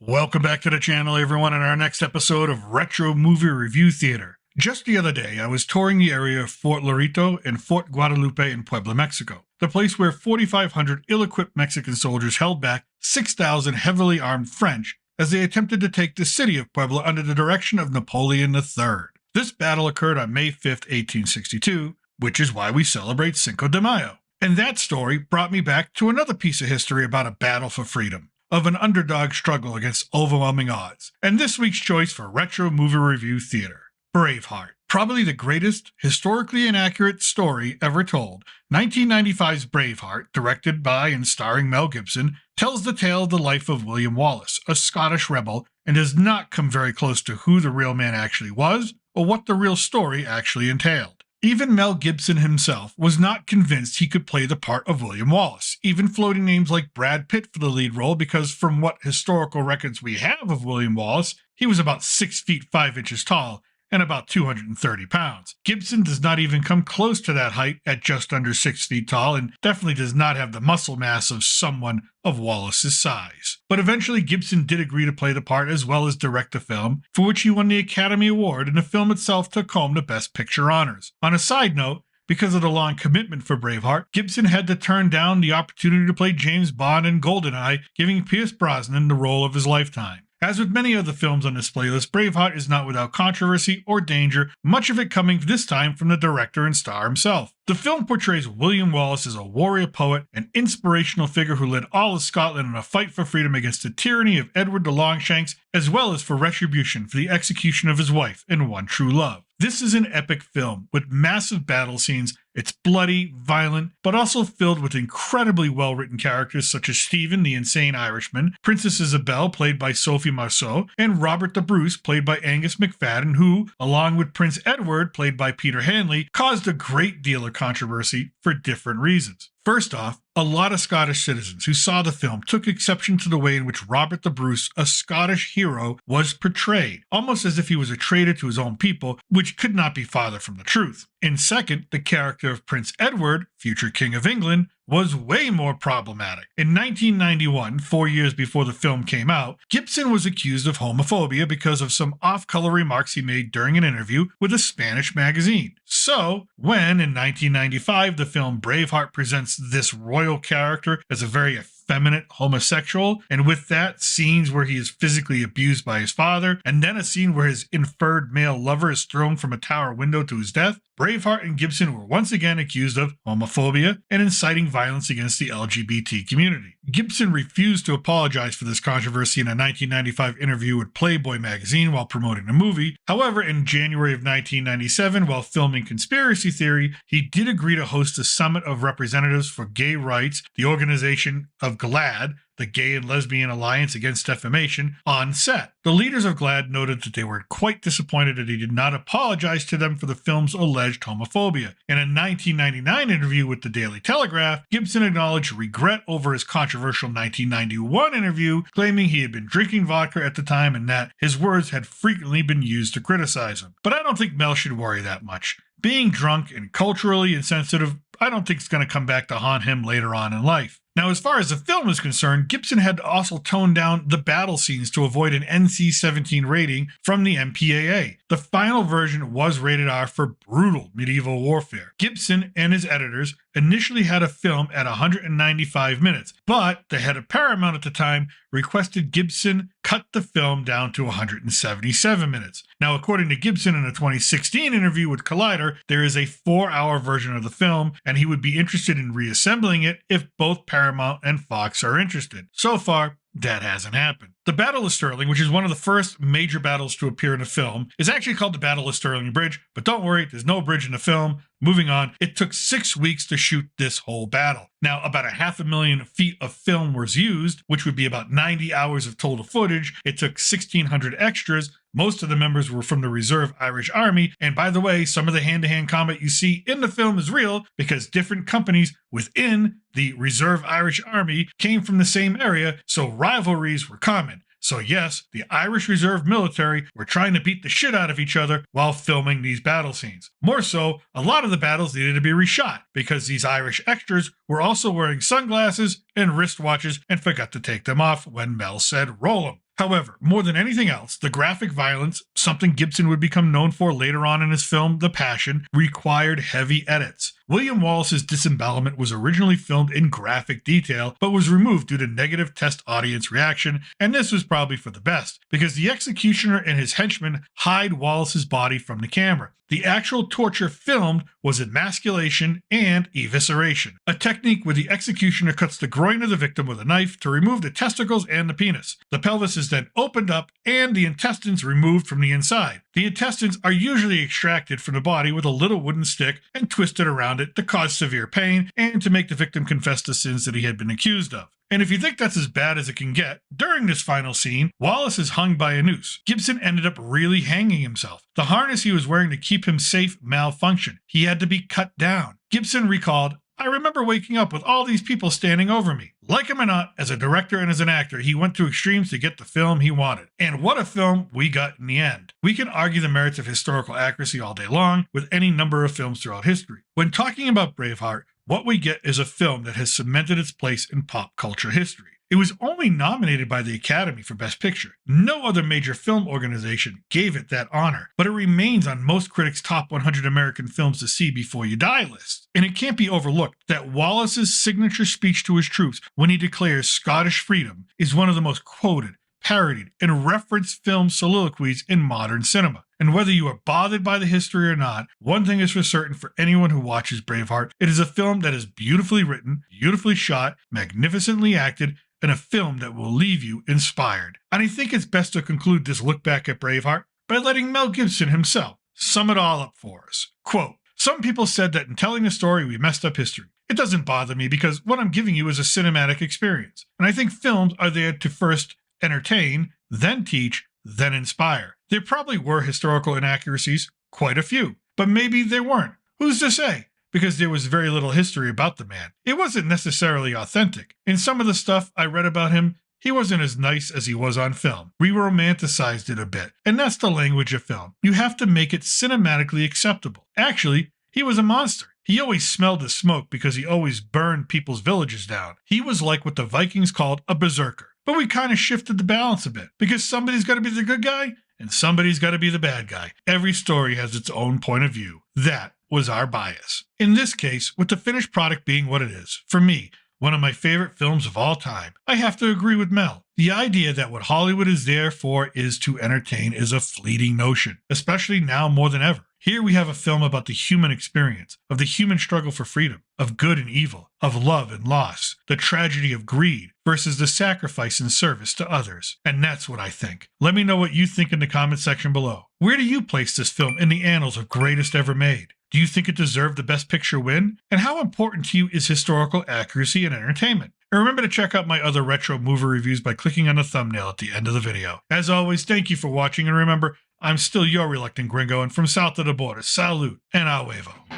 Welcome back to the channel, everyone, in our next episode of Retro Movie Review Theater. Just the other day, I was touring the area of Fort Laredo and Fort Guadalupe in Puebla, Mexico, the place where 4,500 ill-equipped Mexican soldiers held back 6,000 heavily armed French as they attempted to take the city of Puebla under the direction of Napoleon III. This battle occurred on May 5, 1862, which is why we celebrate Cinco de Mayo. And that story brought me back to another piece of history about a battle for freedom, of an underdog struggle against overwhelming odds, and this week's choice for Retro Movie Review Theater, Braveheart. Probably the greatest, historically inaccurate story ever told, 1995's Braveheart, directed by and starring Mel Gibson, tells the tale of the life of William Wallace, a Scottish rebel, and does not come very close to who the real man actually was, or what the real story actually entailed. Even Mel Gibson himself was not convinced he could play the part of William Wallace, even floating names like Brad Pitt for the lead role because from what historical records we have of William Wallace, he was about 6 feet 5 inches tall and about 230 pounds. Gibson does not even come close to that height at just under 6 feet tall and definitely does not have the muscle mass of someone of Wallace's size. But eventually Gibson did agree to play the part as well as direct the film, for which he won the Academy Award, and the film itself took home the Best Picture honors. On a side note, because of the long commitment for Braveheart, Gibson had to turn down the opportunity to play James Bond in GoldenEye, giving Pierce Brosnan the role of his lifetime. As with many of the films on this playlist, Braveheart is not without controversy or danger, much of it coming this time from the director and star himself. The film portrays William Wallace as a warrior poet, an inspirational figure who led all of Scotland in a fight for freedom against the tyranny of Edward the Longshanks, as well as for retribution for the execution of his wife and one true love. This is an epic film with massive battle scenes. It's bloody, violent, but also filled with incredibly well-written characters such as Stephen, the insane Irishman, Princess Isabel, played by Sophie Marceau, and Robert the Bruce, played by Angus McFadden, who, along with Prince Edward, played by Peter Hanley, caused a great deal of controversy for different reasons. First off, a lot of Scottish citizens who saw the film took exception to the way in which Robert the Bruce, a Scottish hero, was portrayed, almost as if he was a traitor to his own people, which could not be farther from the truth. And second, the character of Prince Edward, future King of England, was way more problematic. In 1991, 4 years before the film came out, Gibson was accused of homophobia because of some off-color remarks he made during an interview with a Spanish magazine. So, when in 1995 the film Braveheart presents this royal character as a very effeminate homosexual, and with that, scenes where he is physically abused by his father, and then a scene where his inferred male lover is thrown from a tower window to his death, Braveheart and Gibson were once again accused of homophobia and inciting violence against the LGBT community. Gibson refused to apologize for this controversy in a 1995 interview with Playboy magazine while promoting the movie. However, in January of 1997, while filming Conspiracy Theory, he did agree to host a summit of representatives for gay rights, the organization of GLAAD, the Gay and Lesbian Alliance Against Defamation, on set. The leaders of GLAAD noted that they were quite disappointed that he did not apologize to them for the film's alleged homophobia. In a 1999 interview with the Daily Telegraph, Gibson acknowledged regret over his controversial 1991 interview, claiming he had been drinking vodka at the time and that his words had frequently been used to criticize him. But I don't think Mel should worry that much. Being drunk and culturally insensitive, I don't think it's going to come back to haunt him later on in life. Now, as far as the film is concerned, Gibson had to also tone down the battle scenes to avoid an NC-17 rating from the MPAA. The final version was rated R for brutal medieval warfare. Gibson and his editors initially had a film at 195 minutes, but the head of Paramount at the time requested Gibson cut the film down to 177 minutes. Now, according to Gibson in a 2016 interview with Collider, there is a 4-hour version of the film, and he would be interested in reassembling it if both Paramount and Fox are interested. So far, that hasn't happened. The Battle of Stirling, which is one of the first major battles to appear in a film, is actually called the Battle of Stirling Bridge, but don't worry, there's no bridge in the film. Moving on, it took 6 weeks to shoot this whole battle. Now, about 500,000 feet of film was used, which would be about 90 hours of total footage. It took 1,600 extras. Most of the members were from the Reserve Irish Army, and by the way, some of the hand-to-hand combat you see in the film is real because different companies within the Reserve Irish Army came from the same area, so rivalries were common. So yes, the Irish Reserve military were trying to beat the shit out of each other while filming these battle scenes. More so, a lot of the battles needed to be reshot because these Irish extras were also wearing sunglasses and wristwatches and forgot to take them off when Mel said roll them. However, more than anything else, the graphic violence, something Gibson would become known for later on in his film The Passion, required heavy edits. William Wallace's disembowelment was originally filmed in graphic detail, but was removed due to negative test audience reaction, and this was probably for the best, because the executioner and his henchmen hide Wallace's body from the camera. The actual torture filmed was emasculation and evisceration, a technique where the executioner cuts the groin of the victim with a knife to remove the testicles and the penis. The pelvis is then opened up and the intestines removed from the inside. The intestines are usually extracted from the body with a little wooden stick and twisted around it to cause severe pain and to make the victim confess the sins that he had been accused of. And if you think that's as bad as it can get, during this final scene, Wallace is hung by a noose. Gibson ended up really hanging himself. The harness he was wearing to keep him safe malfunctioned. He had to be cut down. Gibson recalled, "I remember waking up with all these people standing over me." Like him or not, as a director and as an actor, he went to extremes to get the film he wanted. And what a film we got in the end. We can argue the merits of historical accuracy all day long with any number of films throughout history. When talking about Braveheart, what we get is a film that has cemented its place in pop culture history. It was only nominated by the Academy for Best Picture. No other major film organization gave it that honor, but it remains on most critics' top 100 American films to see before you die list. And it can't be overlooked that Wallace's signature speech to his troops when he declares Scottish freedom is one of the most quoted, parodied, and referenced film soliloquies in modern cinema. And whether you are bothered by the history or not, one thing is for certain for anyone who watches Braveheart, it is a film that is beautifully written, beautifully shot, magnificently acted, and a film that will leave you inspired. And I think it's best to conclude this look back at Braveheart by letting Mel Gibson himself sum it all up for us. Quote, "Some people said that in telling the story we messed up history. It doesn't bother me because what I'm giving you is a cinematic experience. And I think films are there to first entertain, then teach, then inspire. There probably were historical inaccuracies, quite a few, but maybe there weren't. Who's to say? Because there was very little history about the man. It wasn't necessarily authentic. In some of the stuff I read about him, he wasn't as nice as he was on film. We romanticized it a bit, and that's the language of film. You have to make it cinematically acceptable. Actually, he was a monster. He always smelled the smoke because he always burned people's villages down. He was like what the Vikings called a berserker. But we kind of shifted the balance a bit, because somebody's got to be the good guy, and somebody's got to be the bad guy. Every story has its own point of view. That was our bias. In this case, with the finished product being what it is, for me, one of my favorite films of all time, I have to agree with Mel. The idea that what Hollywood is there for is to entertain is a fleeting notion, especially now more than ever. Here we have a film about the human experience, of the human struggle for freedom, of good and evil, of love and loss, the tragedy of greed versus the sacrifice and service to others. And that's what I think. Let me know what you think in the comment section below. Where do you place this film in the annals of greatest ever made? Do you think it deserved the Best Picture win? And how important to you is historical accuracy and entertainment? And remember to check out my other retro movie reviews by clicking on the thumbnail at the end of the video. As always, thank you for watching, and remember, I'm still your reluctant gringo, and from south of the border, salute and a huevo.